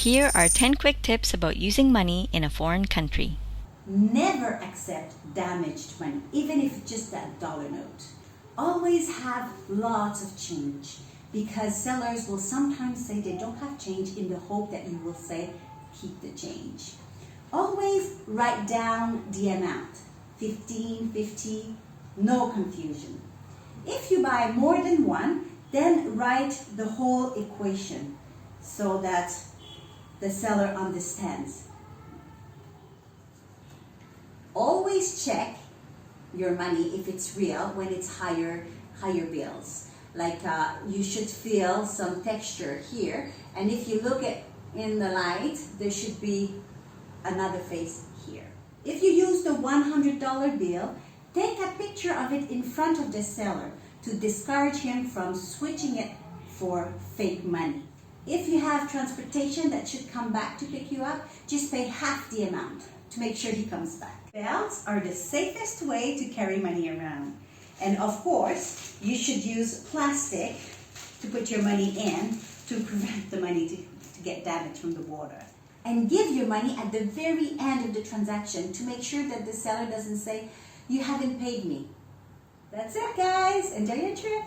Here are 10 quick tips about using money in a foreign country. Never accept damaged money, even if it's just a dollar note. Always have lots of change, because sellers will sometimes say they don't have change in the hope that you will say, keep the change. Always write down the amount, 15, 50, no confusion. If you buy more than one, then write the whole equation so that the seller understands. Always check your money if it's real when it's higher bills. Like you should feel some texture here, and if you look at in the light, there should be another face here. If you use the $100 bill, take a picture of it in front of the seller to discourage him from switching it for fake money. If you have transportation that should come back to pick you up, just pay half the amount to make sure he comes back. Belts are the safest way to carry money around. And of course, you should use plastic to put your money in to prevent the money to get damaged from the water. And give your money at the very end of the transaction to make sure that the seller doesn't say, you haven't paid me. That's it, guys. Enjoy your trip.